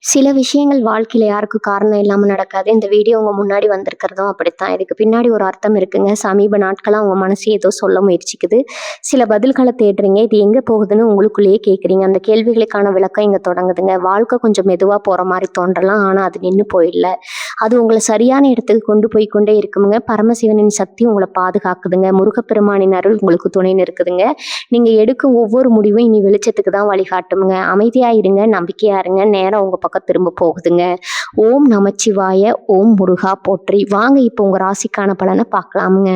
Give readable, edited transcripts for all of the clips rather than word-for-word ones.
சில விஷயங்கள் வாழ்க்கையில யாருக்கும் காரணம் இல்லாம நடக்காது. இந்த வீடியோ உங்க முன்னாடி வந்திருக்கிறதும் அப்படித்தான். இதுக்கு பின்னாடி ஒரு அர்த்தம் இருக்குங்க. சமீப நாட்களா உங்க மனசு ஏதோ சொல்ல முயற்சிக்குது. சில பதில்கள தேடுறீங்க. இது எங்க போகுதுன்னு உங்களுக்குள்ளேயே கேட்குறீங்க. அந்த கேள்விகளுக்கான விளக்கம் இங்க தொடங்குதுங்க. வாழ்க்கை கொஞ்சம் மெதுவா போற மாரி தோன்றலாம். ஆனா அது நின்னு போயிடல. அது உங்கள சரியான இடத்துக்கு கொண்டு போய் கொண்டே இருக்குமுங்க. பரமசிவனின் சக்தி உங்கள பாதுகாக்குதுங்க. முருகப்பெருமானின் அருள் உங்களுக்கு துணை நிற்குதுங்க. நீங்க எடுக்கும் ஒவ்வொரு முடிவும் இனி வெளிச்சத்துக்கு தான் வழிகாட்டுமுங்க. அமைதியா இருங்க, நம்பிக்கையா இருங்க. நேரம் உங்க பக்கம் திரும்ப போகுதுங்க. ஓம் நமச்சிவாய, ஓம் முருகா போற்றி. வாங்க இப்போ உங்க ராசிக்கான பலனை பார்க்கலாமுங்க.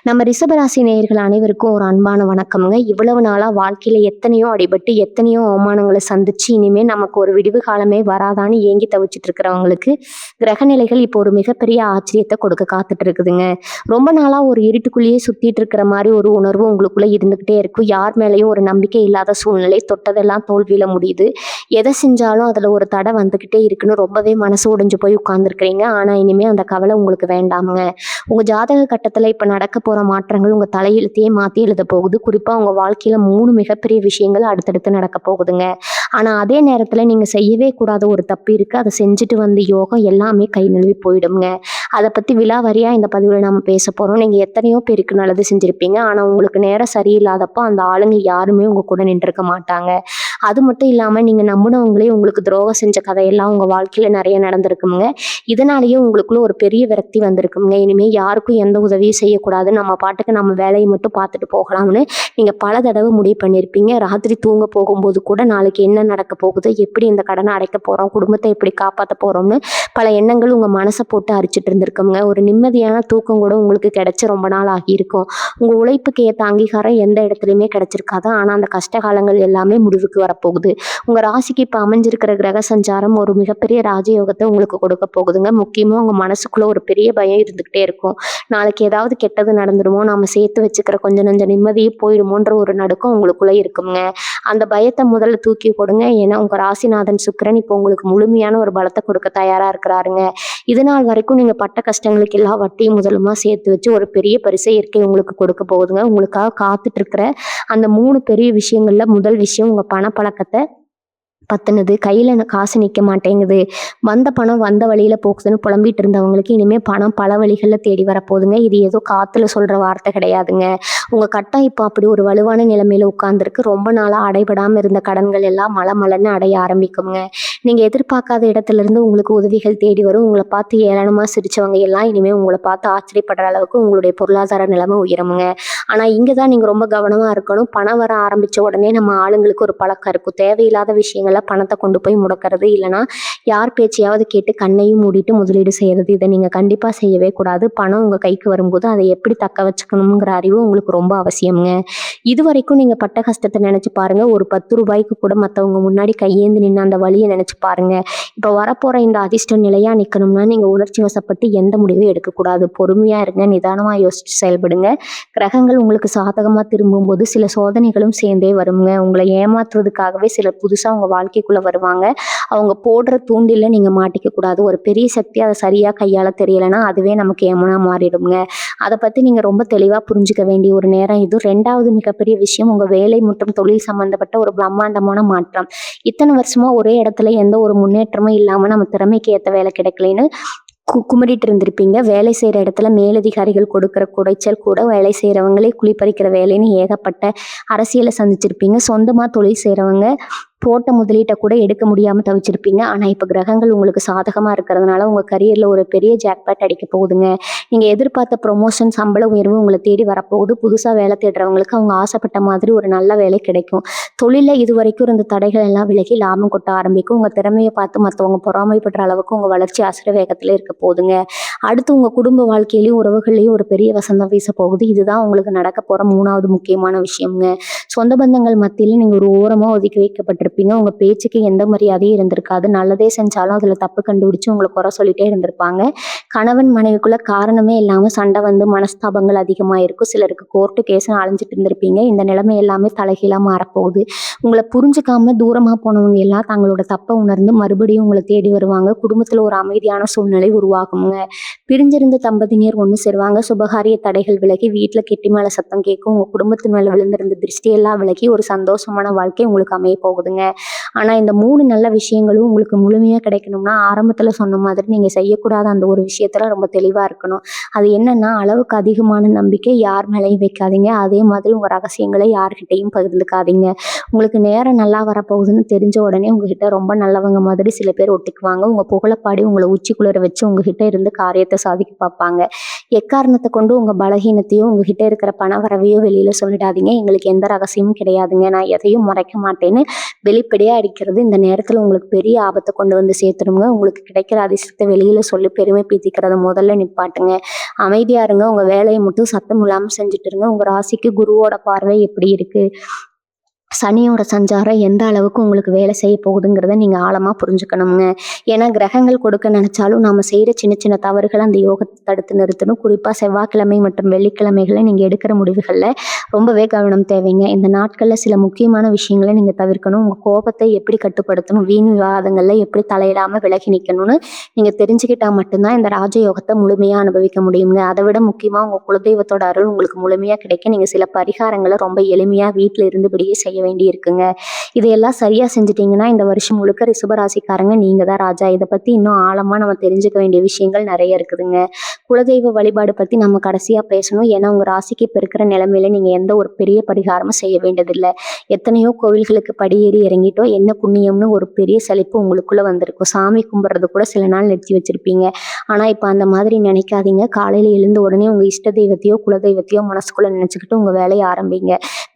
நம்ம ரிஷபராசி நேயர்கள் அனைவருக்கும் ஒரு அன்பான வணக்கம்ங்க. இவ்வளவு நாளா வாழ்க்கையில எத்தனையோ அடிபட்டு, எத்தனையோ அவமானங்கள சந்திச்சு, இனிமே நமக்கு ஒரு விடிவு காலமே வராதான்னு ஏங்கி தவிச்சிட்டு இருக்கிறவங்களுக்கு, கிரகநிலைகள் இப்போ ஒரு மிகப்பெரிய ஆச்சரியத்த கொடுக்க காத்துட்டு இருக்குதுங்க. ரொம்ப நாளா ஒரு இருட்டுக்குள்ளேயே சுத்திட்டு இருக்கிற மாரி ஒரு உணர்வு உங்களுக்குள்ள இருந்துகிட்டே இருக்கும். யார் மேலயும் ஒரு நம்பிக்கை இல்லாத சூழ்நிலை, தொட்டதெல்லாம் தோல்வியில முடியுது. எதை செஞ்சாலும் அதுல ஒரு தடை வந்துகிட்டே இருக்குன்னு ரொம்பவே மனசு உடைஞ்சு போய் உட்கார்ந்துருக்கிறீங்க. ஆனா இனிமே அந்த கவலை உங்களுக்கு வேண்டாமுங்க. உங்க ஜாதக கட்டத்துல இப்ப நடக்க போற மாற்றங்கள் உங்க தலையெழுத்தையே மாத்தி எழுத போகுது. குறிப்பா உங்க வாழ்க்கையில 3 மிகப்பெரிய விஷயங்கள் அடுத்தடுத்து நடக்க போகுதுங்க. ஆனா அதே நேரத்துல நீங்க செய்யவே கூடாத ஒரு தப்பு இருக்கு. அதை செஞ்சுட்டு வந்த யோகம் எல்லாமே கை நழுவி போயிடுங்க. அதை பத்தி விலாவாரியா இந்த பதிவுல நம்ம பேச போறோம். நீங்க எத்தனையோ பேருக்கு நல்லது செஞ்சிருப்பீங்க. ஆனா உங்களுக்கு நேரம் சரியில்லாதப்போ அந்த ஆளுங்க யாருமே உங்க கூட நின்றுக்க மாட்டாங்க. அது மட்டும் இல்லாம நீங்க நம்பினவங்களே உங்களுக்கு துரோகம் செஞ்ச கதையெல்லாம் உங்க வாழ்க்கையில நிறைய நடந்திருக்குங்க. இதனாலேயே உங்களுக்குள்ள ஒரு பெரிய விரக்தி வந்திருக்குங்க. இனிமே யாருக்கும் எந்த உதவியும் செய்யக்கூடாது, நம்ம பாட்டுக்கு நம்ம வேலையை மட்டும் பார்த்துட்டு போகலாம்னு நீங்க பல தடவை முடிவு பண்ணியிருப்பீங்க. ராத்திரி தூங்க போகும்போது கூட நாளைக்கு என்ன நடக்க போகுது, எப்படி இந்த கடனை அடைக்க போறோம், குடும்பத்தை எப்படி காப்பாற்ற போறோம்னு பல எண்ணங்கள் உங்க மனசை போட்டு அரிச்சிட்டு இருந்திருக்குங்க. ஒரு நிம்மதியான தூக்கம் கூட உங்களுக்கு கிடைச்சு ரொம்ப நாள் ஆகியிருக்கும். உங்க உழைப்புக்கு ஏற்ற அங்கீகாரம் எந்த இடத்துலையுமே கிடைச்சிருக்காது. ஆனா அந்த கஷ்ட காலங்கள் எல்லாமே முடிவுக்கு வரப்போகுது. உங்க ராசிக்கு இப்ப அமைஞ்சிருக்கிற கிரக சஞ்சாரம் ஒரு மிகப்பெரிய ராஜயோகத்தை உங்களுக்கு கொடுக்க போகுதுங்க. முக்கியமா உங்க மனசுக்குள்ள ஒரு பெரிய பயம் இருந்துகிட்டே இருக்கும். நாளைக்கு ஏதாவது கெட்டது நடந்துருமோ, நாம சேர்த்து வச்சுக்கிற கொஞ்சம் நஞ்ச நிம்மதியே போயிடுமோன்ற ஒரு நடுக்கம் உங்களுக்குள்ள இருக்குங்க. அந்த பயத்தை முதல்ல தூக்கி கொடுங்க. ஏன்னா உங்க ராசிநாதன் சுக்கிரன் இப்போ உங்களுக்கு முழுமையான ஒரு பலத்தை கொடுக்க தயாரா இருக்கிறாருங்க. இது நாள் வரைக்கும் நீங்க பட்ட கஷ்டங்களுக்கு எல்லா வட்டியும் முதலுமா சேர்த்து வச்சு ஒரு பெரிய பரிசை இயற்கை உங்களுக்கு கொடுக்க போகுதுங்க. உங்களுக்காக காத்துட்டு இருக்கிற அந்த 3 பெரிய விஷயங்கள்ல முதல் விஷயம் உங்க பணப்பழக்கத்தை பத்துனது. கையில காசு நிக்க மாட்டேங்குது, வந்த பணம் வந்த வழியில போகுதுன்னு புலம்பிட்டு இருந்தவங்களுக்கு இனிமே பணம் பல வழிகள்ல தேடி வரப்போகுதுங்க. இது ஏதோ காத்துல சொல்ற வார்த்தை கிடையாதுங்க. உங்க கட்டம் இப்போ அப்படி ஒரு வலுவான நிலைமையில உட்கார்ந்துருக்கு. ரொம்ப நாளா அடைபடாம இருந்த கடன்கள் எல்லாம் மலமலன்னு அடைய ஆரம்பிக்குங்க. நீங்க எதிர்பார்க்காத இடத்துல இருந்து உங்களுக்கு உதவிகள் தேடி வரும். உங்களை பார்த்து ஏளனமா சிரிச்சவங்க எல்லாம் இனிமே உங்களை பார்த்து ஆச்சரியப்படுற அளவுக்கு உங்களுடைய பொருளாதார நிலைமை உயருமுங்க. ஆனா இங்கதான் நீங்க ரொம்ப கவனமா இருக்கணும். பணம் வர ஆரம்பிச்ச உடனே நம்ம ஆளுங்களுக்கு ஒரு பழக்கம் இருக்கும். தேவையில்லாத விஷயங்கள்ல பணத்தை கொண்டு போய் முடக்கிறது, இல்லைன்னா யார் பேச்சையாவது கேட்டு கண்ணையும் மூடிட்டு முதலீடு செய்யறது. இதை நீங்க கண்டிப்பா செய்யவே கூடாது. பணம் உங்க கைக்கு வரும்போது அதை எப்படி தக்க வச்சுக்கணுங்கிற அறிவு உங்களுக்கு ரொம்ப அவசியம்ங்க. இது வரைக்கும் நீங்க பட்ட கஷ்டத்தை நினைச்சு பாருங்க. ஒரு 10 ரூபாய்க்கு கூட மத்தவங்க முன்னாடி கையேந்து நின்று அந்த வழியை நினைச்சு பாருங்க. இப்ப வரப்போற இந்த அதிர்ஷ்டம் நிலையா நிக்கணும்னா நீங்க உணர்ச்சி வசப்பட்டு எந்த முடிவும் எடுக்கக்கூடாது. பொறுமையா இருங்க, நிதானமா யோசிச்சு செயல்படுங்க. கிரகங்கள் உங்களுக்கு சாதகமா திரும்பும்போது சில சோதனைகளும் சேர்ந்தே வருங்க. உங்களை ஏமாற்றுவதற்காகவே சிலர் புதுசா உங்க வாழ்க்கைக்குள்ள வருவாங்க. அவங்க போடுற தூண்டில நீங்க மாட்டிக்க கூடாது. ஒரு பெரிய சக்தி அதை சரியா கையாள தெரியலைன்னா அதுவே நமக்கு ஏமனா மாறிடுங்க. அதை பத்தி நீங்க ரொம்ப தெளிவா புரிஞ்சுக்க வேண்டிய ஒரு நேரம் இது. 2வது மிகப்பெரிய விஷயம் உங்க வேலை மற்றும் தொழில் சம்பந்தப்பட்ட ஒரு பிரம்மாண்டமான மாற்றம். இத்தனை வருஷமா ஒரே இடத்துல எந்த ஒரு முன்னேற்றமும் இல்லாம நம்ம திறமைக்கு ஏற்ற வேலை கிடைக்கலன்னு குமுறிட்டு இருந்திருப்பீங்க. வேலை செய்யற இடத்துல மேலதிகாரிகள் கொடுக்கிற குடைச்சல் கூட வேலை செய்யறவங்களே குழிப்பறிக்கிற வேலைன்னு ஏகப்பட்ட அரசியலை சந்திச்சிருப்பீங்க. சொந்தமா தொழில் செய்யறவங்க போட்ட முதலீட்டை கூட எடுக்க முடியாம தவிச்சிருப்பீங்க. ஆனா இப்ப கிரகங்கள் உங்களுக்கு சாதகமா இருக்கிறதுனால உங்க கரியர்ல ஒரு பெரிய ஜாக்பாட் அடிக்க போகுதுங்க. நீங்க எதிர்பார்த்த ப்ரொமோஷன், சம்பள உயர்வு உங்களை தேடி வரப்போகுது. புதுசா வேலை தேடுறவங்களுக்கு அவங்க ஆசைப்பட்ட மாதிரி ஒரு நல்ல வேலை கிடைக்கும். தொழில இது வரைக்கும் இருந்த தடைகள் எல்லாம் விலகி லாபம் கொட்ட ஆரம்பிக்கும். உங்க திறமையை பார்த்து மற்றவங்க பொறாமைப்படுற அளவுக்கு உங்க வளர்ச்சி அசுர வேகத்துல இருக்க போகுதுங்க. அடுத்து உங்க குடும்ப வாழ்க்கையிலயும் உறவுகள்லயும் ஒரு பெரிய வசந்தம் வீச போகுது. இதுதான் உங்களுக்கு நடக்க போற 3வது முக்கியமான விஷயம்ங்க. சொந்த பந்தங்கள் மத்தியில நீங்க ஒரு ஓரமா ஒதுக்கி வைக்கப்பட்டிருப்பீங்க. உங்க பேச்சுக்கு எந்த மரியாதையும் இருந்திருக்காது. நல்லதே செஞ்சாலும் அதுல தப்பு கண்டுபிடிச்சு உங்களை குறை சொல்லிட்டே இருந்திருப்பாங்க. கணவன் மனைவிக்குள்ள காரணமே இல்லாம சண்டை வந்து மனஸ்தாபங்கள் அதிகமா இருக்கும். சிலருக்கு கோர்ட்டு கேஸ்னு அலைஞ்சிட்டு இருந்திருப்பீங்க. இந்த நிலைமை எல்லாமே தலைகீழா மாறப்போகுது. உங்களை புரிஞ்சுக்காம தூரமா போனவங்க எல்லாம் தங்களோட தப்பை உணர்ந்து மறுபடியும் உங்களை தேடி வருவாங்க. குடும்பத்துல ஒரு அமைதியான சூழ்நிலை உருவாகுங்க. பிரிஞ்சிருந்த தம்பதியினர் ஒன்று சேருவாங்க. சுபகாரிய தடைகள் விலகி வீட்டுல கெட்டி மேல சத்தம் கேட்கும். உங்க குடும்பத்து மேல விழுந்திருந்த திருஷ்டியெல்லாம் விலகி ஒரு சந்தோஷமான வாழ்க்கை உங்களுக்கு அமைய போகுதுங்க. இருக்குதுங்க. ஆனால் இந்த 3 நல்ல விஷயங்களும் உங்களுக்கு முழுமையாக கிடைக்கணும்னா ஆரம்பத்தில் சொன்ன மாதிரி நீங்கள் செய்யக்கூடாத அந்த ஒரு விஷயத்தில் ரொம்ப தெளிவாக இருக்கணும். அது என்னன்னா, அளவுக்கு அதிகமான நம்பிக்கை யார் மேலேயும் வைக்காதீங்க. அதே மாதிரி உங்கள் ரகசியங்களை யார்கிட்டையும் பகிர்ந்துக்காதீங்க. உங்களுக்கு நேரம் நல்லா வரப்போகுதுன்னு தெரிஞ்ச உடனே உங்ககிட்ட ரொம்ப நல்லவங்க மாதிரி சில பேர் ஒட்டிக்குவாங்க. உங்கள் புகழப்பாடி உங்களை உச்சிக்குளிர வச்சு உங்ககிட்ட இருந்து காரியத்தை சாதிக்க பார்ப்பாங்க. எக்காரணத்தை கொண்டு உங்கள் பலகீனத்தையோ உங்ககிட்ட இருக்கிற பண வரவையோ வெளியில் சொல்லிடாதீங்க. எங்களுக்கு எந்த ரகசியமும் கிடையாதுங்க, நான் எதையும் மறைக்க மாட்டேன்னு வெளிப்படையாக அடிக்கிறது இந்த நேரத்தில் உங்களுக்கு பெரிய ஆபத்தை கொண்டு வந்து சேர்த்துடுங்க. உங்களுக்கு கிடைக்கிற அதிர்ஷ்டத்தை வெளியில் சொல்லி பெருமை பீத்திக்கிறத முதல்ல நிப்பாட்டுங்க. அமைதியாக இருங்க. உங்கள் வேலையை மட்டும் சத்தம் இல்லாமல் செஞ்சுட்டு இருங்க. உங்கள் ராசிக்கு குருவோட பார்வை எப்படி இருக்குது, சனியோட சஞ்சாரம் எந்த அளவுக்கு உங்களுக்கு வேலை செய்ய போகுதுங்கிறத நீங்கள் ஆழமாக புரிஞ்சுக்கணுங்க. ஏன்னா கிரகங்கள் கொடுக்க நினச்சாலும் நாம் செய்கிற சின்ன சின்ன தவறுகளை அந்த யோகத்தை தடுத்து நிறுத்தணும். குறிப்பாக செவ்வாய்க்கிழமை மற்றும் வெள்ளிக்கிழமைகளில் நீங்கள் எடுக்கிற முடிவுகளில் ரொம்பவே கவனம் தேவைங்க. இந்த நாட்களில் சில முக்கியமான விஷயங்களை நீங்கள் தவிர்க்கணும். உங்கள் கோபத்தை எப்படி கட்டுப்படுத்தணும், வீண் விவாதங்களில் எப்படி தலையிடாமல் விலகி நிற்கணும்னு நீங்கள் தெரிஞ்சுக்கிட்டால் மட்டும்தான் இந்த ராஜயோகத்தை முழுமையாக அனுபவிக்க முடியுங்க. அதை விட முக்கியமாக உங்கள் குலதெய்வத்தோட அருள் உங்களுக்கு முழுமையாக கிடைக்க நீங்கள் சில பரிகாரங்களை ரொம்ப எளிமையாக வீட்டில் இருந்தபடியே செய்ய வேண்டி இருக்குங்க. இதையெல்லாம் சரியா செஞ்சுட்டீங்கன்னா இந்த வருஷம் முழுக்க ரிஷபராசிக்காரங்க நீங்க தான் ராஜா. இதை பத்தி இன்னும் ஆழமா நம்ம தெரிஞ்சுக்க வேண்டிய விஷயங்கள் நிறைய இருக்குதுங்க. குலதெய்வ வழிபாடு பத்தி நம்ம கடைசியா பேசணும். ஏன்னா உங்க ராசிக்கு இப்ப இருக்கிற நிலைமையில நீங்க எந்த ஒரு பெரிய பரிகாரமும் செய்ய வேண்டியதில்லை. எத்தனையோ கோவில்களுக்கு படியேறி இறங்கிட்டோ என்ன புண்ணியம்னு ஒரு பெரிய சலிப்பு உங்களுக்குள்ள வந்திருக்கும். சாமி கும்பிட்றது கூட சில நாள் நிறுத்தி வச்சிருப்பீங்க. ஆனா இப்ப அந்த மாதிரி நினைக்காதீங்க. காலையில எழுந்த உடனே உங்க இஷ்ட தெய்வத்தையோ குலதெய்வத்தையோ மனசுக்குள்ள நினைச்சுக்கிட்டு உங்க வேலையை ஆரம்பிங்க.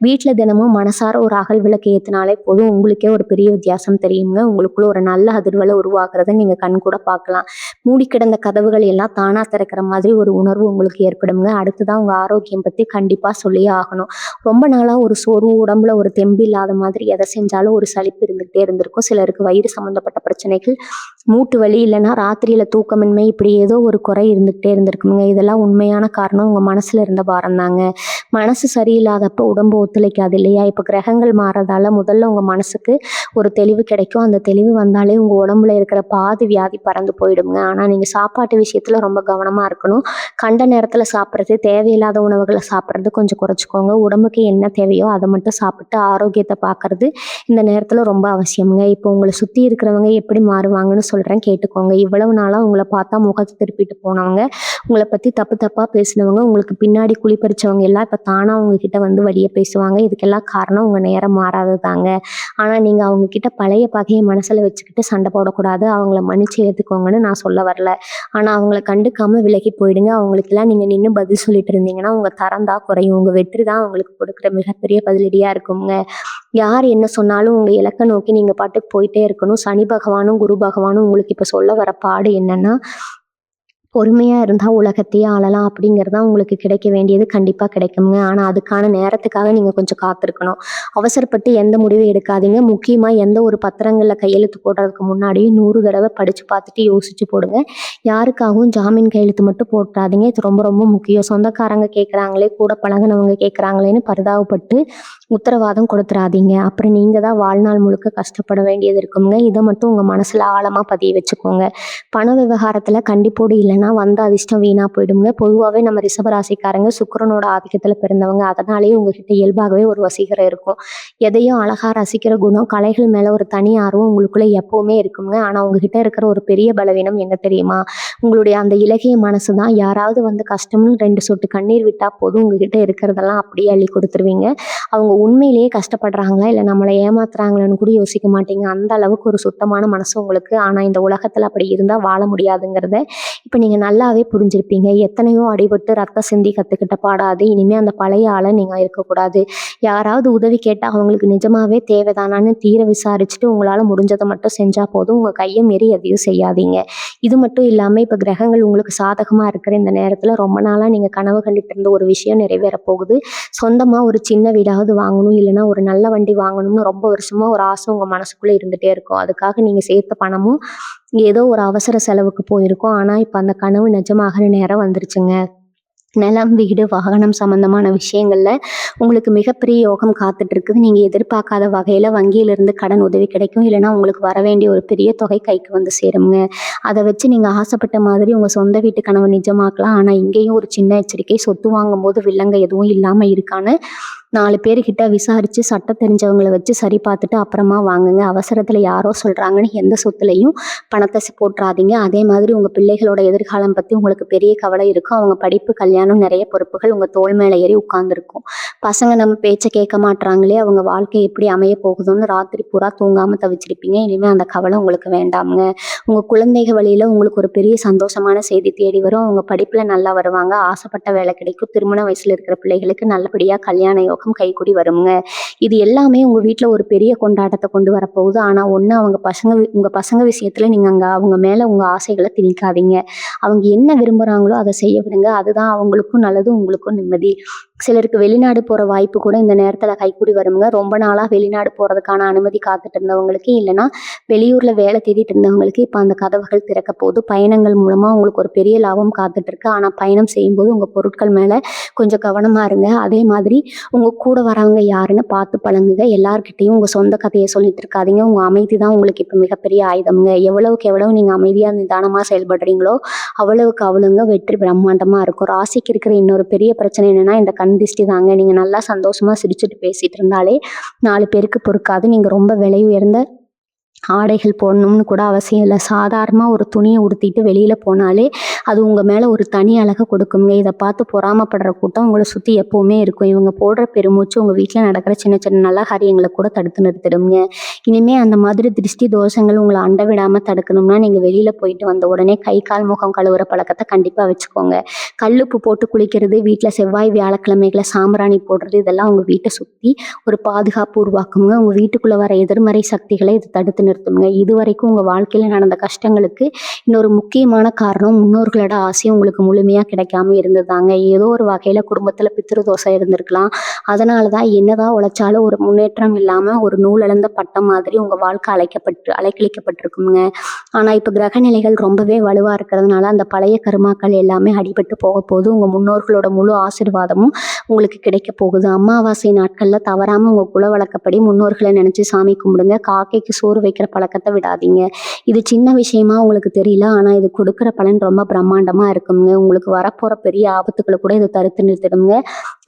வீட்டுல தினமும் மனசார ஒரு அகல் விளக்கு ஏற்றினாலே போதும், உங்களுக்கே ஒரு பெரிய வித்தியாசம் தெரியுங்க. உங்களுக்குள்ள ஒரு நல்ல அதிர்வலை உருவாக்குறத நீங்க கண் கூட பார்க்கலாம். மூடி கிடந்த கதவுகள் எல்லாம் தானா திறக்கிற மாதிரி ஒரு உணர்வு உங்களுக்கு ஏற்படுங்க. அடுத்துதான் உங்க ஆரோக்கியம் பத்தி கண்டிப்பா சொல்லியே ஆகணும். ரொம்ப நாளா ஒரு சோர்வு, உடம்புல ஒரு தெம்பு இல்லாத மாதிரி எதை செஞ்சாலும் ஒரு சலிப்பு இருந்துகிட்டே இருந்திருக்கும். சிலருக்கு வயிறு சம்பந்தப்பட்ட பிரச்சனைகள், மூட்டு வலி, இல்லைன்னா ராத்திரியில தூக்கமின்மை, இப்படி ஏதோ ஒரு குறை இருந்துகிட்டே இருந்திருக்குங்க. இதெல்லாம் உண்மையான காரணம் உங்க மனசுல இருந்த பாரம் தாங்க. மனசு சரியில்லாதப்ப உடம்பு ஒத்துழைக்காது இல்லையா? இப்போ கிரகங்கள் மாறதால முதல்ல உங்க மனசுக்கு ஒரு தெளிவு கிடைக்கும். அந்த தெளிவு வந்தாலே உங்க உடம்புல இருக்கிற பாதி வியாதி பறந்து போயிடுங்க. ஆனா நீங்க சாப்பாட்டு விஷயத்துல ரொம்ப கவனமா இருக்கணும். கண்ட நேரத்துல சாப்பிட்றது, தேவையில்லாத உணவுகளை சாப்பிட்றது கொஞ்சம் குறைச்சிக்கோங்க. உடம்புக்கு என்ன தேவையோ அதை மட்டும் சாப்பிட்டு ஆரோக்கியத்தை பார்க்கறது இந்த நேரத்துல ரொம்ப அவசியம்ங்க. இப்போ உங்களை சுத்தி இருக்கிறவங்க எப்படி மாறுவாங்கன்னு சொல்றேன், கேட்டுக்கோங்க. இவ்வளவு நாளா உங்களை பார்த்தா முகத்தை திருப்பிட்டு போனவங்க, உங்களை பத்தி தப்பு தப்பா பேசினவங்க, உங்களுக்கு பின்னாடி குழிப்பறிச்சவங்க எல்லாம் இப்ப தானா உங்ககிட்ட வந்து வழிய பேசுவாங்க. இதுக்கெல்லாம் காரணம் உங்க நேரம் மாறாததாங்க. ஆனா நீங்க அவங்க கிட்ட பழைய பகையை மனசுல வச்சுக்கிட்டு சண்டை போடக்கூடாது. அவங்கள மன்னிச்சு ஏத்துக்கோங்கன்னு நான் சொல்ல வரல. ஆனா அவங்கள கண்டுக்காம விலகி போயிடுங்க. அவங்களுக்கெல்லாம் நீங்க நின்று பதில் சொல்லிட்டு இருந்தீங்கன்னா உங்க தரம் தான் குறையும். உங்க வெற்றி தான் அவங்களுக்கு கொடுக்குற மிகப்பெரிய பதிலடியா இருக்குங்க. யார் என்ன சொன்னாலும் உங்க இலக்கை நோக்கி நீங்க பாட்டுக்கு போயிட்டே இருக்கணும். சனி பகவானும் குரு பகவானும் உங்களுக்கு இப்ப சொல்ல வர பாடு என்னன்னா, பொறுமையா இருந்தா உலகத்தையே ஆளலாம் அப்படிங்கிறது தான் உங்களுக்கு கிடைக்க வேண்டியது. கண்டிப்பா கிடைக்குங்க. ஆனா அதுக்கான நேரத்துக்காக நீங்க கொஞ்சம் காத்திருக்கணும். அவசரப்பட்டு எந்த முடிவும் எடுக்காதீங்க. முக்கியமா எந்த ஒரு பத்திரங்கள்ல கையெழுத்து போடுறதுக்கு முன்னாடியும் 100 தடவை படிச்சு பார்த்துட்டு யோசிச்சு போடுங்க. யாருக்காகவும் ஜாமீன் கையெழுத்து மட்டும் போட்டுறாதீங்க. இது ரொம்ப ரொம்ப முக்கியம். சொந்தக்காரங்க கேட்குறாங்களே, கூட பழகுனவங்க கேட்குறாங்களேன்னு பரிதாபப்பட்டு உத்தரவாதம் கொடுத்துறாதீங்க. அப்புறம் நீங்க தான் வாழ்நாள் முழுக்க கஷ்டப்பட வேண்டியது இருக்குங்க. இதை மட்டும் உங்க மனசுல ஆழமா பதிய வச்சுக்கோங்க. பண விவகாரத்துல கண்டிப்போடு இல்லைன்னா வந்த அதிர்ஷ்டம் வீணா போயிடுங்க. பொதுவாகவே நம்ம ரிஷபராசிக்காரங்க சுக்கிரனோட ஆதிக்கத்துல பிறந்தவங்க. அதனாலேயே உங்ககிட்ட இயல்பாகவே ஒரு வசீகரம் இருக்கும். எதையும் அழகா ரசிக்கிற குணம், கலைகள் மேல ஒரு தனி ஆர்வம் உங்களுக்குள்ள எப்பவுமே இருக்குங்க. ஆனா உங்ககிட்ட இருக்கிற ஒரு பெரிய பலவீனம் என்ன தெரியுமா? உங்களுடைய அந்த இலகிய மனசு தான். யாராவது வந்து கஷ்டம்னு 2 சொட்டு கண்ணீர் விட்டா போதும், உங்ககிட்ட இருக்கிறதெல்லாம் அப்படியே அள்ளி கொடுத்துருவீங்க. அவங்க உண்மையிலேயே கஷ்டப்படுறாங்களா இல்லை நம்மளை ஏமாத்துறாங்களான்னு கூட யோசிக்க மாட்டீங்க. அந்த அளவுக்கு ஒரு சுத்தமான மனசு உங்களுக்கு. ஆனா இந்த உலகத்துல அப்படி இருந்தா வாழ முடியாதுங்கிறத இப்ப நீங்க நல்லாவே புரிஞ்சிருப்பீங்க. எத்தனையோ அடிபட்டு ரத்தம் சிந்தி கத்துக்கிட்ட பாடாது. இனிமே அந்த பழைய ஆளை நீங்க இருக்கக்கூடாது. யாராவது உதவி கேட்டா அவங்களுக்கு நிஜமாவே தேவைதானான்னு தீர விசாரிச்சுட்டு உங்களால முடிஞ்சதை மட்டும் செஞ்சா போதும். உங்க கையை மீறி எதையும் செய்யாதீங்க. இது மட்டும் இல்லாம இப்ப கிரகங்கள் உங்களுக்கு சாதகமா இருக்கிற இந்த நேரத்துல ரொம்ப நாளா நீங்க கனவு கண்டுட்டு இருந்த ஒரு விஷயம் நிறைவேற போகுது. சொந்தமா ஒரு சின்ன வீடாவது வாங்கணும், இல்லைன்னா ஒரு நல்ல வண்டி வாங்கணும்னு ரொம்ப வருஷமா ஒரு ஆசை உங்க மனசுக்குள்ள இருந்துட்டே இருக்கும். அதுக்காக நீங்க சேர்த்த பணமும் ஏதோ ஒரு அவசர செலவுக்கு போயிருக்கும். ஆனா இப்ப அந்த கனவு நிஜமாகிற நேரம் வந்துருச்சுங்க. நிலம், வீடு, வாகனம் சம்பந்தமான விஷயங்கள்ல உங்களுக்கு மிகப்பெரிய யோகம் காத்துட்டு இருக்குது. நீங்க எதிர்பார்க்காத வகையில வங்கியிலிருந்து கடன் உதவி கிடைக்கும். இல்லைன்னா உங்களுக்கு வர வேண்டிய ஒரு பெரிய தொகை கைக்கு வந்து சேருங்க. அதை வச்சு நீங்க ஆசைப்பட்ட மாதிரி உங்க சொந்த வீட்டு கனவு நிஜமாக்கலாம். ஆனா இங்கேயும் ஒரு சின்ன எச்சரிக்கை, சொத்து வாங்கும் போது வில்லங்க எதுவும் இல்லாம இருக்கான்னு 4 பேர்கிட்ட விசாரிச்சு சட்டம் தெரிஞ்சவங்கள வச்சு சரி பார்த்துட்டு அப்புறமா வாங்குங்க. அவசரத்துல யாரோ சொல்றாங்கன்னு எந்த சொத்துலயும் பணத்தை போட்டுறாதீங்க. அதே மாதிரி உங்க பிள்ளைகளோட எதிர்காலம் பத்தி உங்களுக்கு பெரிய கவலை இருக்கும். அவங்க படிப்பு, கல்யாணம், நிறைய பொறுப்புகள் உங்க தோள் மேல ஏறி உட்கார்ந்துருக்கும். பசங்க நம்ம பேச்சை கேட்க மாட்றாங்களே, அவங்க வாழ்க்கை எப்படி அமைய போகுதுன்னு ராத்திரி பூரா தூங்காம தவிச்சிருப்பீங்க. இனிமே அந்த கவலை உங்களுக்கு வேண்டாமுங்க. உங்க குழந்தைகள் வழியில உங்களுக்கு ஒரு பெரிய சந்தோஷமான செய்தி தேடி வரும். அவங்க படிப்புல நல்லா வருவாங்க. ஆசைப்பட்ட வேலை கிடைக்கும். திருமண வயசுல இருக்கிற பிள்ளைகளுக்கு நல்லபடியா கல்யாண யோகம் கைகூடி வருங்க. இது எல்லாமே உங்க வீட்டுல ஒரு பெரிய கொண்டாட்டத்தை கொண்டு வரப்போகுது. ஆனா ஒண்ணு, உங்க பசங்க விஷயத்துல நீங்க அவங்க மேல உங்க ஆசைகளை திணிக்காதீங்க. அவங்க என்ன விரும்புறாங்களோ அதை செய்ய விடுங்க. அதுதான் அவங்களுக்கும் நல்லது, உங்களுக்கும் நிம்மதி. சிலருக்கு வெளிநாடு போற வாய்ப்பு கூட இந்த நேரத்துல கைக்கூடி வருங்க. ரொம்ப நாளா வெளிநாடு போறதுக்கான அனுமதி காத்துட்டு இருந்தவங்களுக்கு, இல்லைன்னா வெளியூர்ல வேலை தேடிட்டு இருந்தவங்களுக்கு இப்ப அந்த கதவுகள் திறக்க போகுது. பயணங்கள் மூலமா உங்களுக்கு ஒரு பெரிய லாபம் காத்துட்டு இருக்கு. ஆனா பயணம் செய்யும்போது உங்க பொருட்கள் மேல கொஞ்சம் கவனமா இருங்க. அதே மாதிரி உங்க கூட வரவங்க யாருன்னு பார்த்து பழங்குங்க. எல்லார்கிட்டையும் உங்க சொந்த கதையை சொல்லிட்டு இருக்காதீங்க. உங்க அமைதி தான் உங்களுக்கு இப்ப மிகப்பெரிய ஆயுதம்ங்க. எவ்வளவுக்கு எவ்வளவு நீங்க அமைதியா நிதானமா செயல்படுறீங்களோ அவ்வளவுக்கு அவ்வளவுங்க வெற்றி பிரம்மாண்டமா இருக்கும். ராசிக்கு இருக்கிற இன்னொரு பெரிய பிரச்சனை என்னன்னா இந்த கண் திஷ்டி தாங்க. நீங்க நல்லா சந்தோஷமா சிரிச்சுட்டு பேசிட்டு இருந்தாலே 4 பேருக்கு பொறுக்காது. நீங்க ரொம்ப விலை உயர்ந்த ஆடைகள் போடணும்னு கூட அவசியம் இல்லை. சாதாரணமாக ஒரு துணியை உடுத்திட்டு வெளியில் போனாலே அது உங்கள் மேலே ஒரு தனி அழகை கொடுக்குங்க. இதை பார்த்து பொறாமப்படுற கூட்டம் உங்களை சுற்றி எப்போவுமே இருக்கும். இவங்க போடுற பெருமூச்சு உங்கள் வீட்டில் நடக்கிற சின்ன சின்ன நல்ல காரியங்களை கூட தடுத்து நிறுத்திடுங்க. இனிமேல் அந்த மாதிரி திருஷ்டி தோஷங்கள் உங்களை அண்ட விடாமல் தடுக்கணும்னா நீங்கள் வெளியில் போயிட்டு வந்த உடனே கை கால் முகம் கழுவுற பழக்கத்தை கண்டிப்பாக வச்சுக்கோங்க. கல்லுப்பு போட்டு குளிக்கிறது, வீட்டில் செவ்வாய் வியாழக்கிழமைகளை சாம்பிராணி போடுறது, இதெல்லாம் உங்கள் வீட்டை சுற்றி ஒரு பாதுகாப்பு உருவாக்குங்க. உங்கள் வீட்டுக்குள்ளே வர எதிர்மறை சக்திகளை இது தடுத்து நிறுத்துங்க. இதுவரைக்கும் உங்க வாழ்க்கையில நடந்த கஷ்டங்களுக்கு இன்னொரு முக்கியமான காரணம் முன்னோர்களோட ஆசையும் உங்களுக்கு முழுமையா கிடைக்காம இருந்ததாங்க. ஏதோ ஒரு வகையில குடும்பத்துல பித்ருதோஷம் இருந்திருக்கலாம். அதனாலதான் என்னதான் உழைச்சாலும் ஒரு முன்னேற்றம் இல்லாம ஒரு நூலிழந்த பட்டம் மாதிரி உங்க வாழ்க்கை அலைக்கழிக்கப்பட்டிருக்குங்க. ஆனா இப்ப கிரக நிலைகள் ரொம்பவே வலுவா இருக்கிறதுனால அந்த பழைய கருமாக்கள் எல்லாமே அடிபட்டு போக போகுது. உங்க முன்னோர்களோட முழு ஆசீர்வாதமும் உங்களுக்கு கிடைக்க போகுது. அமாவாசை நாட்கள்ல தவறாம உங்க குல வழக்கப்படி முன்னோர்களை நினைச்சு சாமி கும்பிடுங்க. காக்கைக்கு சோறு வைக்கிற பழக்கத்தை விடாதீங்க. இது சின்ன விஷயமா உங்களுக்கு தெரியல, ஆனா இது கொடுக்குற பலன் ரொம்ப பிரம்மாண்டமா இருக்குங்க. உங்களுக்கு வரப்போற பெரிய ஆபத்துக்களை கூட இது தடுத்து நிறுத்திடுங்க.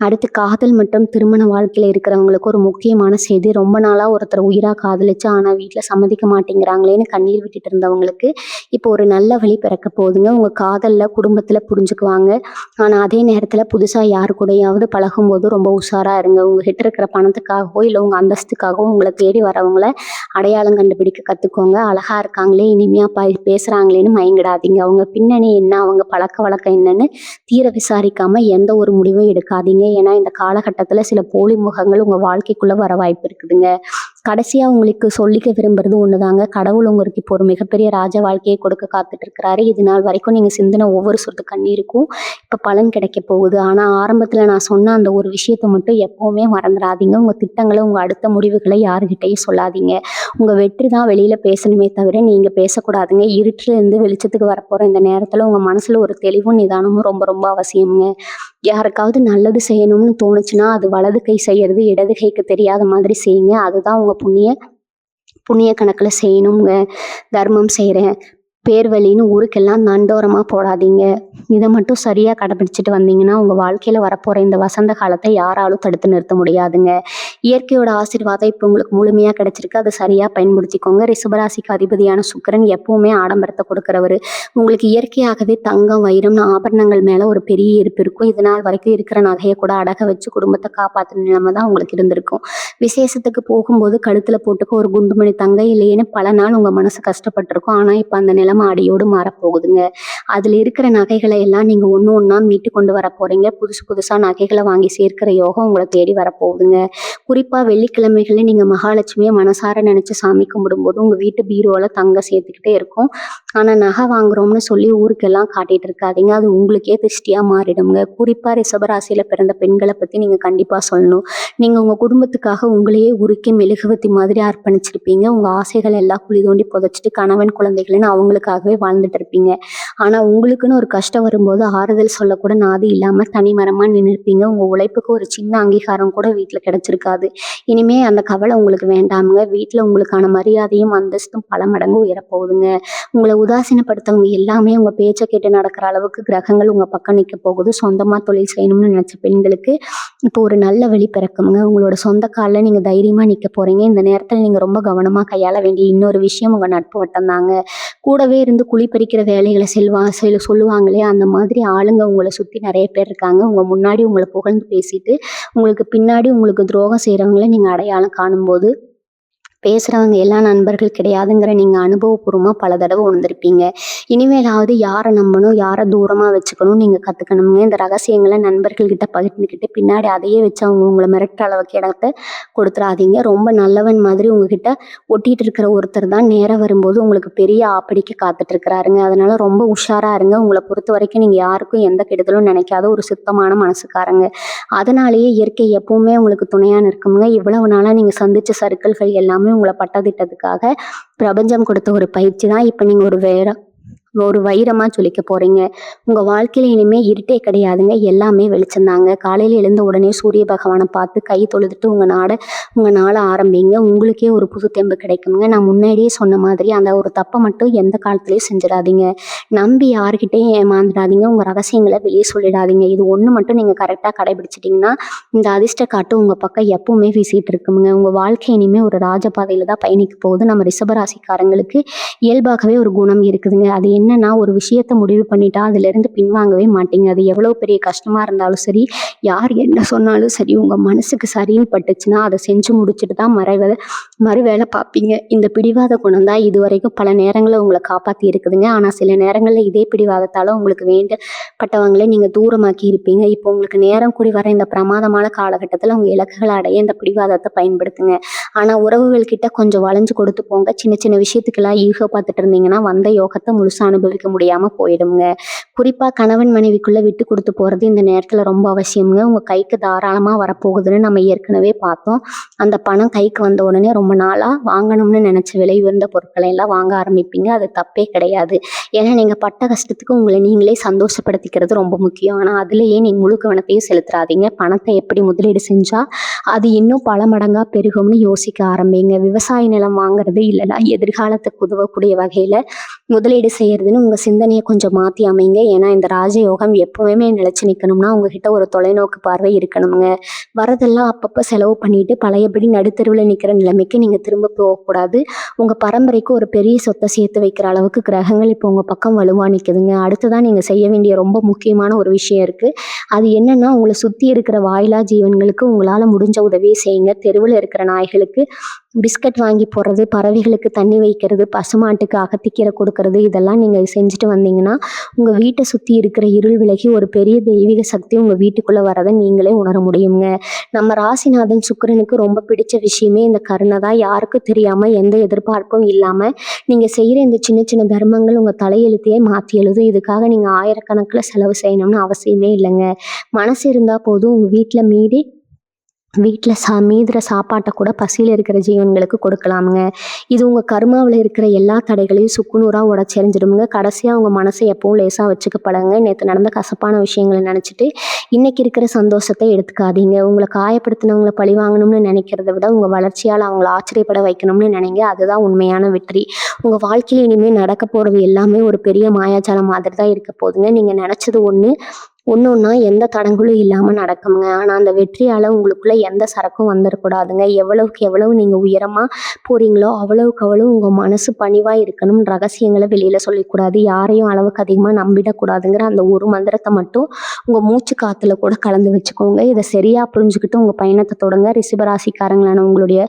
அடுத்து காதல் மற்றும் திருமண வாழ்க்கையில இருக்கிறவங்களுக்கு ஒரு முக்கியமான செய்தி. ரொம்ப நாளா ஒருத்தர் உயிரா காதலிச்சு ஆனா வீட்டுல சம்மதிக்க மாட்டேங்கிறாங்களேன்னு கண்ணீர் விட்டுட்டு இருந்தவங்களுக்கு இப்போ ஒரு நல்ல வழி பிறக்க போகுதுங்க. உங்க காதல்ல குடும்பத்துல புரிஞ்சுக்குவாங்க. ஆனா அதே நேரத்துல புதுசா யாரு கூடயாவது பழகும் போது ரொம்ப உஷாரா இருங்க. உங்ககிட்ட இருக்கிற பணத்துக்காகவோ இல்ல உங்க அந்தஸ்துக்காகவோ உங்களை தேடி வரவங்கள அடையாளம் கண்டுபிடிக்க கத்துக்கோங்க. அழகா இருக்காங்களே, இனிமையா பேசுறாங்களேன்னு மயங்கிடாதீங்க. அவங்க பின்னணி என்ன, அவங்க பழக்க வழக்கம் என்னன்னு தீர விசாரிக்காம எந்த ஒரு முடிவும் எடுக்காதீங்க. ஏன்னா இந்த காலகட்டத்துல சில போலி முகங்கள் உங்க வாழ்க்கைக்குள்ள வர வாய்ப்பு இருக்குதுங்க. கடைசியா உங்களுக்கு சொல்லிக்க விரும்புறது ஒண்ணுதாங்க. கடவுள் உங்களுக்கு இப்போ ஒரு மிகப்பெரிய ராஜ வாழ்க்கையை கொடுக்க காத்துட்டு இருக்கிறாரு. இது நாள் வரைக்கும் நீங்க சிந்தின ஒவ்வொரு சொட்டு கண்ணீருக்கும் இப்ப பலன் கிடைக்க போகுது. ஆனா ஆரம்பத்துல நான் சொன்ன அந்த ஒரு விஷயத்த மட்டும் எப்பவுமே மறந்துடாதீங்க. உங்க திட்டங்களை, உங்க அடுத்த முடிவுகளை யாருகிட்டையும் சொல்லாதீங்க. உங்க வெற்றி தான் வெளியில பேசணுமே தவிர நீங்க பேசக்கூடாதுங்க. இருட்டுல இருந்து வெளிச்சத்துக்கு வரப்போற இந்த நேரத்துல உங்க மனசுல ஒரு தெளிவும் நிதானமும் ரொம்ப ரொம்ப அவசியம்ங்க. யாருக்காவது நல்லது செய்யணும்னு தோணுச்சுன்னா அது வலது கை செய்யறது இடது கைக்கு தெரியாத மாதிரி செய்யுங்க. அதுதான் உங்க புண்ணிய கணக்குல செய்யணுங்க. தர்மம் செய்யறேன், பேர் வழின்னு ஊருக்கெல்லாம் நண்டோரமா போடாதீங்க. இதை மட்டும் சரியா கடைபிடிச்சிட்டு வந்தீங்கன்னா உங்க வாழ்க்கையில வரப்போற இந்த வசந்த காலத்தை யாராலும் தடுத்து நிறுத்த முடியாதுங்க. இயற்கையோட ஆசீர்வாதம் இப்போ உங்களுக்கு முழுமையா கிடைச்சிருக்கு. அதை சரியா பயன்படுத்திக்கோங்க. ரிஷபராசிக்கு அதிபதியான சுக்கிரன் எப்பவுமே ஆடம்பரத்தை கொடுக்கிறவரு. உங்களுக்கு இயற்கையாகவே தங்கம், வைரம்னு ஆபரணங்கள் மேல ஒரு பெரிய ஈர்ப்பு இருக்கும். இதனால் வரைக்கும் இருக்கிற நகையை கூட அடக வச்சு குடும்பத்தை காப்பாற்றுற நிலைமை தான் உங்களுக்கு இருந்திருக்கும். விசேஷத்துக்கு போகும்போது கழுத்துல போட்டுக்க ஒரு குண்டுமணி தங்க இல்லையேன்னு பல நாள் உங்க மனசு கஷ்டப்பட்டிருக்கும். ஆனா இப்ப அந்த நிலைமை அடியோடு மாறப்போகுதுங்க. அதுல இருக்கிற நகைகளை எல்லாம் நீங்க ஒண்ணு ஒண்ணா மீட்டு கொண்டு வர போறீங்க. புதுசா நகைகளை வாங்கி சேர்க்கிற யோகம் உங்களை தேடி வரப்போகுதுங்க. குறிப்பா வெள்ளிக்கிழமைகள்ல நீங்க மகாலட்சுமியை மனசார நினைச்சு சாமி கும்பிடும்போது உங்க வீட்டு பீரோல தங்கம் சேர்த்துக்கிட்டே இருக்கும். ஆனா நகை வாங்குறோம்னு சொல்லி ஊருக்கெல்லாம் காட்டிட்டு இருக்காதீங்க. அது உங்களுக்கே திருஷ்டியா மாறிடுங்க. குறிப்பா ரிஷபராசியில பிறந்த பெண்களை பத்தி நீங்க கண்டிப்பா சொல்லணும். நீங்க உங்க குடும்பத்துக்காக உங்களையே உருக்கி மெழுகுவத்தி மாதிரி அர்ப்பணிச்சிருப்பீங்க. உங்க ஆசைகள் எல்லாம் குழி தோண்டி புதைச்சிட்டு கணவன் குழந்தைகள்னு அவங்களுக்காகவே வாழ்ந்துட்டு இருப்பீங்க. ஆனா உங்களுக்குன்னு ஒரு கஷ்டம் வரும்போது ஆறுதல் சொல்லக்கூட நாதி இல்லாம தனிமரமா நின்னுருப்பீங்க. உங்க உழைப்புக்கு ஒரு சின்ன அங்கீகாரம் கூட வீட்ல கிடைச்சிருக்காது. இனிமே அந்த கவலை உங்களுக்கு வேண்டாமுங்க. வீட்ல உங்களுக்கான மரியாதையும், அந்தஸ்தும் பல மடங்கு உயரப்போகுதுங்க. உங்கள உதாசீனப்படுத்தவங்க எல்லாமே உங்க பேச்ச கேட்டு நடக்கிற அளவுக்கு கிரகங்கள் உங்க பக்கம் நிக்க போகுது. சொந்தமா தொழில் செய்யணும்னு நினைச்ச பெண்களுக்கு இப்போ ஒரு நல்ல வழி பிறக்குங்க. உங்களோட சொந்த கால்ல நீங்க தைரியமா நிக்க போறீங்க. இந்த நேரத்துல நீங்க ரொம்ப கவனமா கையாள வேண்டிய இன்னொரு விஷயம் உங்க நட்பு வட்டம் தாங்க. கூடவே இருந்து குழி பறிக்கிற வேலைகளை சொல்லுவாங்களே, அந்த மாதிரி ஆளுங்க உங்களை சுத்தி நிறைய பேர் இருக்காங்க. உங்க முன்னாடி உங்களை புகழ்ந்து பேசிட்டு உங்களுக்கு பின்னாடி உங்களுக்கு துரோகம் செய்யறவங்கள நீங்க அடையாளம் காணும்போது பேசுறவங்க எல்லா நண்பர்கள் கிடையாதுங்கிற நீங்க அனுபவபூர்வமா பல தடவை உணர்ந்திருப்பீங்க. இனிமேலாவது யாரை நம்பணும், யாரை தூரமா வச்சுக்கணும் நீங்க கத்துக்கணுங்க. இந்த ரகசியங்களை நண்பர்கள் கிட்ட பகிர்ந்துக்கிட்டு பின்னாடி அதையே வச்சு அவங்க உங்களை மிரட்டுற அளவுக்கு இடத்த கொடுத்துடாதீங்க. ரொம்ப நல்லவன் மாதிரி உங்ககிட்ட ஒட்டிட்டு இருக்கிற ஒருத்தர் தான் நேரம் வரும்போது உங்களுக்கு பெரிய ஆப்படிக்க காத்துட்டு இருக்கிறாருங்க. அதனால ரொம்ப உஷாரா இருங்க. உங்களை பொறுத்த வரைக்கும் நீங்க யாருக்கும் எந்த கெடுதலும் நினைக்காத ஒரு சுத்தமான மனசுக்காரங்க. அதனாலேயே இயற்கை எப்பவுமே உங்களுக்கு துணையா நிற்குங்க. இவ்வளவு நாளா நீங்க சந்திச்ச சறுக்கல்கள் எல்லாமே உங்களை பட்டதிட்டதுக்காக பிரபஞ்சம் கொடுத்த ஒரு பயிற்சி தான். இப்ப நீங்க ஒரு வைரமா ஜொலிக்க போறீங்க. உங்க வாழ்க்கையில இனிமே இருட்டே கிடையாதுங்க. எல்லாமே வெளிச்சம்தாங்க. காலையில எழுந்த உடனே சூரிய பகவானை பார்த்து கை தொழுதுட்டு உங்க நாளை ஆரம்பிங்க. உங்களுக்கே ஒரு புது தெம்பு கிடைக்குங்க. நான் முன்னாடியே சொன்ன மாதிரி அந்த ஒரு தப்பை மட்டும் எந்த காலத்திலயும் செஞ்சிடாதீங்க. நம்பி யாருக்கிட்டையும் ஏமாந்துடாதீங்க. உங்க ரகசியங்களை வெளியே சொல்லிடாதீங்க. இது ஒண்ணு மட்டும் நீங்க கரெக்டா கடைபிடிச்சிட்டீங்கன்னா இந்த அதிர்ஷ்ட காட்டு உங்க பக்கம் எப்பவுமே வீசிட்டு இருக்குங்க. உங்க வாழ்க்கை இனிமே ஒரு ராஜபாதையில தான் பயணிக்க போகுது. நம்ம ரிஷபராசிக்காரங்களுக்கு இயல்பாகவே ஒரு குணம் இருக்குதுங்க. அது என்னன்னா, ஒரு விஷயத்த முடிவு பண்ணிட்டா அதுல இருந்து பின்வாங்கவே மாட்டீங்க. அது எவ்வளவு பெரிய கஷ்டமா இருந்தாலும் சரி, யார் என்ன சொன்னாலும் சரி, உங்க மனசுக்கு சரின்னு பட்டுச்சுன்னா அதை செஞ்சு முடிச்சுட்டு தான் மறுவேளை பார்ப்பீங்க. இந்த பிடிவாத குணம் தான் இதுவரைக்கும் பல நேரங்களில் உங்களை காப்பாற்றி இருக்குதுங்க. ஆனால் சில நேரங்களில் இதே பிடிவாதத்தால் உங்களுக்கு வேண்டப்பட்டவங்களே நீங்கள் தூரமாக்கி இருப்பீங்க. இப்போ உங்களுக்கு நேரம் கூடி வர இந்த பிரமாதமான காலகட்டத்தில் உங்கள் இலக்குகளை அடைய இந்த பிடிவாதத்தை பயன்படுத்துங்க. ஆனால் உறவுகள் கிட்ட கொஞ்சம் வளைஞ்சு கொடுத்து போங்க. சின்ன சின்ன விஷயத்துக்கெல்லாம் ஈகோ பார்த்துட்டு இருந்தீங்கன்னா வந்த யோகத்தை முழுசாக அனுபவிக்க முடியாமல் போயிடுங்க. குறிப்பாக கணவன் மனைவிக்குள்ள விட்டு கொடுத்து போகிறது இந்த நேரத்தில் ரொம்ப அவசியம்ங்க. உங்கள் கைக்கு தாராளமாக வரப்போகுதுன்னு நம்ம ஏற்கனவே பார்த்தோம். அந்த பணம் கைக்கு வந்த உடனே ரொம்ப நாளாக வாங்கணும்னு நினச்ச விலை உயர்ந்த பொருட்களை எல்லாம் வாங்க ஆரம்பிப்பீங்க. அது தப்பே கிடையாது. ஏன்னா நீங்கள் பட்ட கஷ்டத்துக்கு உங்களை நீங்களே சந்தோஷப்படுத்திக்கிறது ரொம்ப முக்கியம். ஆனால் அதுலேயே நீங்கள் முழு கவனத்தையும் செலுத்துறாதீங்க. பணத்தை எப்படி முதலீடு செஞ்சால் அது இன்னும் பல மடங்காக பெருகும்னு யோசிக்க ஆரம்பிங்க. விவசாய நிலம் வாங்குறது இல்லைனா எதிர்காலத்துக்கு உதவக்கூடிய வகையில் முதலீடு செய்யறதுன்னு உங்கள் சிந்தனையை கொஞ்சம் மாற்றி அமைங்க. ஏன்னா இந்த ராஜயோகம் எப்பவுமே நிலைச்சு நிற்கணும்னா உங்ககிட்ட ஒரு தொலைநோக்கு பார்வை இருக்கணுங்க. வரதெல்லாம் அப்பப்போ செலவு பண்ணிட்டு பழையபடி நடுத்தருவில் நிற்கிற நிலைமைக்கு நீங்கள் திரும்ப போகக்கூடாது. உங்கள் பரம்பரைக்கு ஒரு பெரிய சொத்தை சேர்த்து வைக்கிற அளவுக்கு கிரகங்கள் இப்போ உங்கள் பக்கம் வலுவா நிற்குதுங்க. அடுத்துதான் நீங்கள் செய்ய வேண்டிய ரொம்ப முக்கியமான ஒரு விஷயம் இருக்குது. அது என்னன்னா, உங்களை சுற்றி இருக்கிற வாயிலா ஜீவன்களுக்கு உங்களால் முடிஞ்ச உதவியை செய்யுங்க. தெருவில் இருக்கிற நாய்களுக்கு பிஸ்கட் வாங்கி போடுறது, பறவைகளுக்கு தண்ணி வைக்கிறது, பசுமாட்டுக்கு அகத்திக்கீரை கொடுக்கறது, இதெல்லாம் நீங்கள் செஞ்சுட்டு வந்தீங்கன்னா உங்கள் வீட்டை சுற்றி இருக்கிற இருள் விலகி ஒரு பெரிய தெய்வீக சக்தி உங்கள் வீட்டுக்குள்ளே வரதை நீங்களே உணர முடியுங்க. நம்ம ராசிநாதன் சுக்கிரனுக்கு ரொம்ப பிடிச்ச விஷயமே இந்த கருணை தான். யாருக்கும் தெரியாமல் எந்த எதிர்பார்ப்பும் இல்லாமல் நீங்கள் செய்கிற இந்த சின்ன சின்ன தர்மங்கள் உங்கள் தலையெழுத்தையே மாற்றி எழுதும். இதுக்காக நீங்கள் ஆயிரக்கணக்கில் செலவு செய்யணும்னு அவசியமே இல்லைங்க. மனசு இருந்தால் போதும். உங்கள் வீட்டில் மீதுற சாப்பாட்டை கூட பசியில் இருக்கிற ஜீவன்களுக்கு கொடுக்கலாமுங்க. இது உங்கள் கர்மாவில் இருக்கிற எல்லா தடைகளையும் சுக்குநூறாக உடச்செறிஞ்சிடுமுங்க. கடைசியாக உங்கள் மனசை எப்பவும் லேசாக வச்சுக்கப்படுங்க. நேற்று நடந்த கசப்பான விஷயங்களை நினச்சிட்டு இன்னைக்கு இருக்கிற சந்தோஷத்தை எடுத்துக்காதீங்க. உங்களை காயப்படுத்தினவங்களை பழி வாங்கணும்னு நினைக்கிறத விட உங்கள் வளர்ச்சியால் அவங்கள ஆச்சரியப்பட வைக்கணும்னு நினைங்க. அதுதான் உண்மையான வெற்றி. உங்கள் வாழ்க்கையில் இனிமேல் நடக்க போகிறது எல்லாமே ஒரு பெரிய மாயாஜாலம் மாதிரி தான் இருக்க போகுதுங்க. நீங்கள் நினச்சது ஒன்றா எந்த தடங்களும் இல்லாமல் நடக்குங்க. ஆனால் அந்த வெற்றியால் உங்களுக்குள்ள எந்த சரக்கும் வந்துடக்கூடாதுங்க. எவ்வளவுக்கு எவ்வளவு நீங்கள் உயரமாக போகிறீங்களோ அவ்வளவுக்கு அவ்வளவு உங்கள் மனசு பணிவாக இருக்கணும். ரகசியங்களை வெளியில் சொல்லிக்கூடாது. யாரையும் அளவுக்கு அதிகமாக நம்பிடக்கூடாதுங்கிற அந்த ஒரு மந்திரத்தை மட்டும் உங்கள் மூச்சு காற்றுல கூட கலந்து வச்சுக்கோங்க. இதை சரியாக புரிஞ்சுக்கிட்டு உங்கள் பயணத்தை தொடங்க. ரிஷபராசிக்காரங்களான உங்களுடைய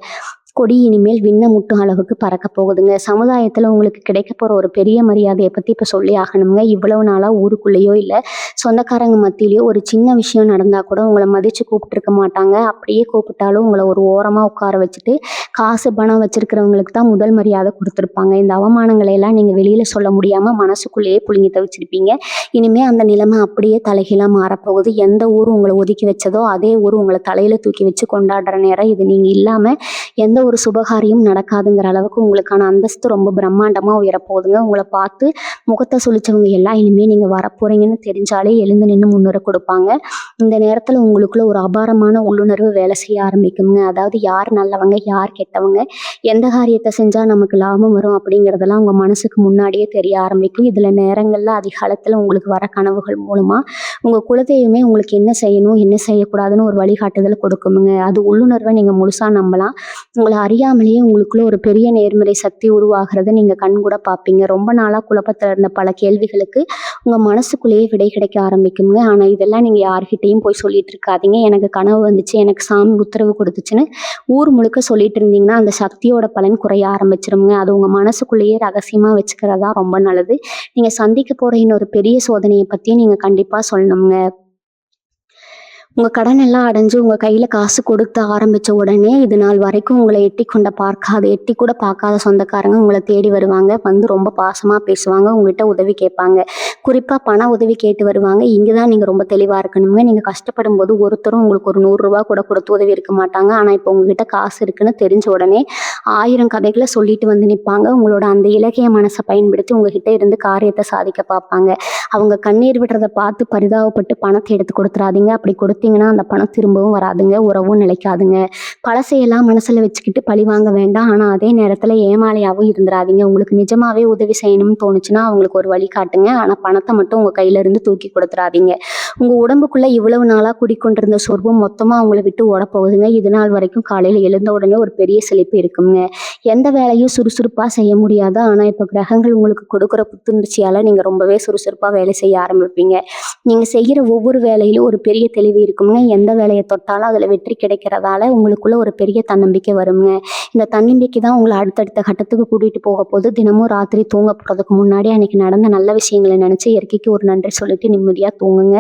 கொடி இனிமேல் விண்ண முட்டும் அளவுக்கு பறக்க போகுதுங்க. சமுதாயத்தில் உங்களுக்கு கிடைக்க போகிற ஒரு பெரிய மரியாதையை பற்றி இப்போ சொல்லி ஆகணுங்க. இவ்வளவு நாளாக ஊருக்குள்ளேயோ இல்லை சொந்தக்காரங்க மத்தியிலையோ ஒரு சின்ன விஷயம் நடந்தால் கூட உங்களை மதித்து கூப்பிட்டுருக்க மாட்டாங்க. அப்படியே கூப்பிட்டாலும் உங்களை ஒரு ஓரமாக உட்கார வச்சுட்டு காசு பணம் வச்சிருக்கிறவங்களுக்கு தான் முதல் மரியாதை கொடுத்துருப்பாங்க. இந்த அவமானங்களை எல்லாம் நீங்கள் வெளியில் சொல்ல முடியாமல் மனசுக்குள்ளேயே புழுங்கி தவிச்சிருப்பீங்க. இனிமேல் அந்த நிலைமை அப்படியே தலைகீழாக மாறப்போகுது. எந்த ஊர் உங்களை ஒதுக்கி வச்சதோ அதே ஊர் உங்களை தலையில் தூக்கி வச்சு கொண்டாடுற நேரம் இது. நீங்கள் இல்லாமல் எந்த ஒரு சுபகாரியம் நடக்காதுங்கிற அளவுக்கு உங்களுக்கான அந்தஸ்து ரொம்ப பிரம்மாண்டமாக உயரப்போகுதுங்க. உங்களை பார்த்து முகத்தை சுளிச்சவங்க எல்லாம் இனிமேல் நீங்கள் வரப்போறீங்கன்னு தெரிஞ்சாலே எழுந்து நின்று முன்னுரை கொடுப்பாங்க. இந்த நேரத்தில் உங்களுக்குள்ள ஒரு அபாரமான உள்ளுணர்வு வேலை செய்ய ஆரம்பிக்குங்க. அதாவது யார் நல்லவங்க யார் கெட்டவங்க, எந்த காரியத்தை செஞ்சால் நமக்கு லாபம் வரும் அப்படிங்கிறதெல்லாம் உங்கள் மனசுக்கு முன்னாடியே தெரிய ஆரம்பிக்கும். இதில் நேரங்களில் அதிகாலத்தில் உங்களுக்கு வர கனவுகள் மூலமாக உங்கள் குலதெய்வமே உங்களுக்கு என்ன செய்யணும் என்ன செய்யக்கூடாதுன்னு ஒரு வழிகாட்டுதல் கொடுக்குமுங்க. அது உள்ளுணர்வை நீங்கள் முழுசாக நம்பலாம். உங்களை அறியாமலேயே உங்களுக்குள்ள ஒரு பெரிய நேர்மறை சக்தி உருவாகிறத நீங்கள் கண்கூட பார்ப்பீங்க. ரொம்ப நாளாக குழப்பத்தில் இருந்த பல கேள்விகளுக்கு உங்கள் மனசுக்குள்ளேயே விடை கிடைக்க ஆரம்பிக்குங்க. ஆனால் இதெல்லாம் நீங்கள் யார்கிட்டையும் போய் சொல்லிட்டு இருக்காதீங்க. எனக்கு கனவு வந்துச்சு, எனக்கு சாமி உத்தரவு கொடுத்துச்சுன்னு ஊர் முழுக்க சொல்லிட்டு இருந்தீங்கன்னா அந்த சக்தியோட பலன் குறைய ஆரம்பிச்சிருங்க. அது உங்கள் மனசுக்குள்ளேயே ரகசியமாக வச்சுக்கிறதா ரொம்ப நல்லது. நீங்கள் சந்திக்க போகிற இன்னொரு பெரிய சோதனையை பற்றியும் நீங்கள் கண்டிப்பாக சொல்லணுங்க. உங்கள் கடன் எல்லாம் அடைஞ்சு உங்கள் கையில் காசு கொடுத்து ஆரம்பித்த உடனே இது நாள் வரைக்கும் உங்களை எட்டி கூட பார்க்காத சொந்தக்காரங்க உங்களை தேடி வருவாங்க. வந்து ரொம்ப பாசமாக பேசுவாங்க, உங்கள்கிட்ட உதவி கேட்பாங்க. குறிப்பாக பண உதவி கேட்டு வருவாங்க. இங்கே தான் நீங்கள் ரொம்ப தெளிவாக இருக்கணுங்க. நீங்கள் கஷ்டப்படும் போது ஒருத்தரும் உங்களுக்கு ஒரு 100 ரூபா கூட கொடுத்து உதவி இருக்க மாட்டாங்க. ஆனால் இப்போ உங்ககிட்ட காசு இருக்குன்னு தெரிஞ்ச உடனே 1000 கதைகளை சொல்லிட்டு வந்து நிற்பாங்க. உங்களோட அந்த இலக்கிய மனசை பயன்படுத்தி உங்ககிட்ட இருந்து காரியத்தை சாதிக்க பார்ப்பாங்க. அவங்க கண்ணீர் விடுறதை பார்த்து பரிதாபப்பட்டு பணத்தை எடுத்து கொடுத்துறாதீங்க. அப்படி கொடுத்தீங்கன்னா அந்த பணம் திரும்பவும் வராதுங்க, உறவும் நிலைக்காதுங்க. பழசையெல்லாம் மனசில் வச்சுக்கிட்டு பழி வாங்க வேண்டாம். ஆனால் அதே நேரத்தில் ஏமாளியாகவும் இருந்துடாதீங்க. உங்களுக்கு நிஜமாவே உதவி செய்யணும்னு தோணுச்சுன்னா அவங்களுக்கு ஒரு வழி காட்டுங்க. ஆனால் பணத்தை மட்டும் உங்கள் கையிலேருந்து தூக்கி கொடுத்துறாதீங்க. உங்கள் உடம்புக்குள்ளே இவ்வளவு நாளாக குடிக்கொண்டிருந்த சொர்பம் மொத்தமாக அவங்கள விட்டு ஓடப்போகுதுங்க. இது நாள் வரைக்கும் காலையில் எழுந்த உடனே ஒரு பெரிய செழிப்பு இருக்குங்க. எந்த வேலையும் சுறுசுறுப்பாக செய்ய முடியாது. ஆனால் இப்போ கிரகங்கள் உங்களுக்கு கொடுக்குற புத்துணர்ச்சியால் நீங்கள் ரொம்பவே சுறுசுறுப்பாக வேலை செய்ய ஆரம்பிப்பீங்க. நீங்கள் செய்கிற ஒவ்வொரு வேலையிலும் ஒரு பெரிய தெளிவு இருக்குங்க. எந்த வேலையை தொட்டாலும் அதில் வெற்றி கிடைக்கிறதால உங்களுக்குள்ள ஒரு பெரிய தன்னம்பிக்கை வருங்க. இந்த தன்னம்பிக்கை தான் உங்களை அடுத்தடுத்த கட்டத்துக்கு கூட்டிகிட்டு போக போது. தினமும் ராத்திரி தூங்க போகிறதுக்கு முன்னாடி அன்றைக்கி நடந்த நல்ல விஷயங்களை நினச்சி இயற்கைக்கு ஒரு நன்றி சொல்லிட்டு நிம்மதியாக தூங்குங்க.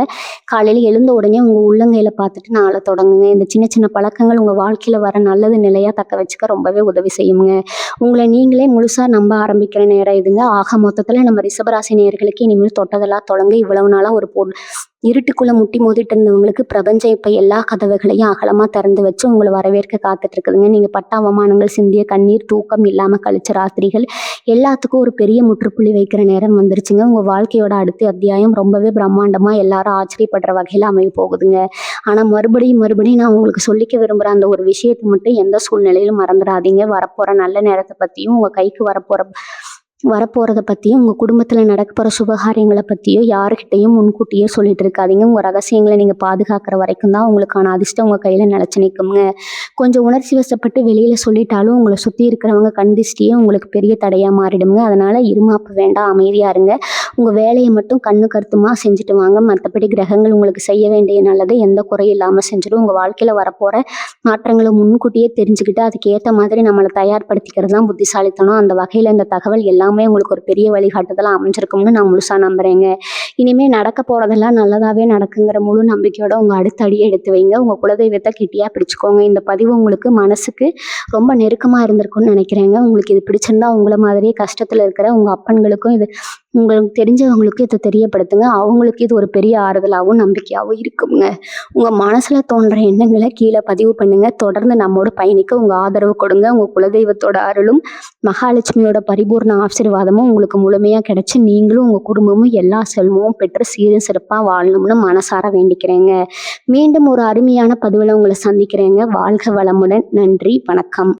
காலையில் எழுந்த உடனே உங்கள் உள்ளங்கையில் பார்த்துட்டு நாளை தொடங்குங்க. இந்த சின்ன சின்ன பழக்கங்கள் உங்கள் வாழ்க்கையில் வர நல்லது நிலையாக தக்க வச்சுக்க ரொம்பவே உதவி செய்யுங்க. உங்களை நீங்களே முழுசாக நம்ப ஆரம்பிக்கிற நேரம் இதுங்க. ஆக மொத்தத்தில் நம்ம ரிஷபராசி நேயர்களுக்கு இனிமேல் தொட்டதெல்லாம் தொடங்க இவ்வளவு நாளாக ஒரு இருட்டுக்குள்ளே முட்டி மோதிட்டு இருந்தவங்களுக்கு பிரபஞ்சம் இப்போ எல்லா கதவுகளையும் அகலமாக திறந்து வச்சு உங்களை வரவேற்க காத்துட்டு இருக்குதுங்க. நீங்கள் பட்ட அவமானங்கள், சிந்திய கண்ணீர், தூக்கம் இல்லாமல் கழிச்ச ராத்திரிகள் எல்லாத்துக்கும் ஒரு பெரிய முற்றுப்புள்ளி வைக்கிற நேரம் வந்துருச்சுங்க. உங்கள் வாழ்க்கையோட அடுத்த அத்தியாயம் ரொம்பவே பிரம்மாண்டமாக எல்லாரும் ஆச்சரியப்படுற வகையில் அமைய போகுதுங்க. ஆனால் மறுபடியும் நான் உங்களுக்கு சொல்லிக்க விரும்புகிற அந்த ஒரு விஷயத்தை மட்டும் எந்த சூழ்நிலையிலும் மறந்துடாதீங்க. வரப்போகிற நல்ல நேரத்தை பற்றியும் உங்கள் கைக்கு வரப்போகிறத பற்றியும் உங்கள் குடும்பத்தில் நடக்க போகிற சுபகாரியங்களை பற்றியோ யாருக்கிட்டையும் முன்கூட்டியே சொல்லிட்டு இருக்காதீங்க. உங்கள் ரகசியங்களை நீங்கள் பாதுகாக்கிற வரைக்கும் தான் உங்களுக்கான அதிர்ஷ்டம் உங்கள் கையில் நிலச்சி நிற்குங்க. கொஞ்சம் உணர்ச்சி வசப்பட்டு வெளியில் சொல்லிட்டாலும் உங்களை சுற்றி இருக்கிறவங்க கண் திருஷ்டியே உங்களுக்கு பெரிய தடையாக மாறிடுங்க. அதனால் இருமாப்பு வேண்டாம், அமைதியாக இருங்க. உங்கள் வேலையை மட்டும் கண்ணு கருத்துமாக செஞ்சுட்டு வாங்க. மற்றபடி கிரகங்கள் உங்களுக்கு செய்ய வேண்டிய நல்லது எந்த குறையும் இல்லாமல் செஞ்சிடும். உங்கள் வாழ்க்கையில் வரப்போகிற மாற்றங்களை முன்கூட்டியே தெரிஞ்சுக்கிட்டு அதுக்கேற்ற மாதிரி நம்மளை தயார்படுத்திக்கிறது தான் புத்திசாலித்தனம். அந்த வகையில் இந்த தகவல் எல்லாமே உங்களுக்கு ஒரு பெரிய வழிகாட்டுதலாக அமைஞ்சிருக்கும்னு நான் முழுசாக நம்புகிறேங்க. இனிமேல் நடக்க போகிறதெல்லாம் நல்லதாகவே நடக்குங்கிற முழு நம்பிக்கையோட உங்கள் அடுத்த அடியை எடுத்து வைங்க. உங்கள் குலதெய்வத்தை கெட்டியாக பிடிச்சிக்கோங்க. இந்த பதிவு உங்களுக்கு மனசுக்கு ரொம்ப நெருக்கமாக இருந்திருக்கும்னு நினைக்கிறேங்க. உங்களுக்கு இது பிடிச்சிருந்தா உங்களை மாதிரியே கஷ்டத்தில் இருக்கிற உங்கள் அப்பன்களுக்கும் இது உங்களுக்கு தெரிஞ்சவங்களுக்கு இதை தெரியப்படுத்துங்க. அவங்களுக்கு இது ஒரு பெரிய ஆறுதலாகவும் நம்பிக்கையாகவும் இருக்குங்க. உங்கள் மனசில் தோன்ற எண்ணங்களை கீழே பதிவு பண்ணுங்கள். தொடர்ந்து நம்மோட பயணிக்க உங்கள் ஆதரவு கொடுங்க. உங்கள் குலதெய்வத்தோட அருளும் மகாலட்சுமியோட பரிபூர்ண ஆசீர்வாதமும் உங்களுக்கு முழுமையாக கிடைச்சி நீங்களும் உங்கள் குடும்பமும் எல்லா செல்வமும் பெற்று சீரும் சிறப்பாக வாழணும்னு மனசார வேண்டிக்கிறேங்க. மீண்டும் ஒரு அருமையான பதிவில் உங்களை சந்திக்கிறேங்க. வாழ்க வளமுடன். நன்றி, வணக்கம்.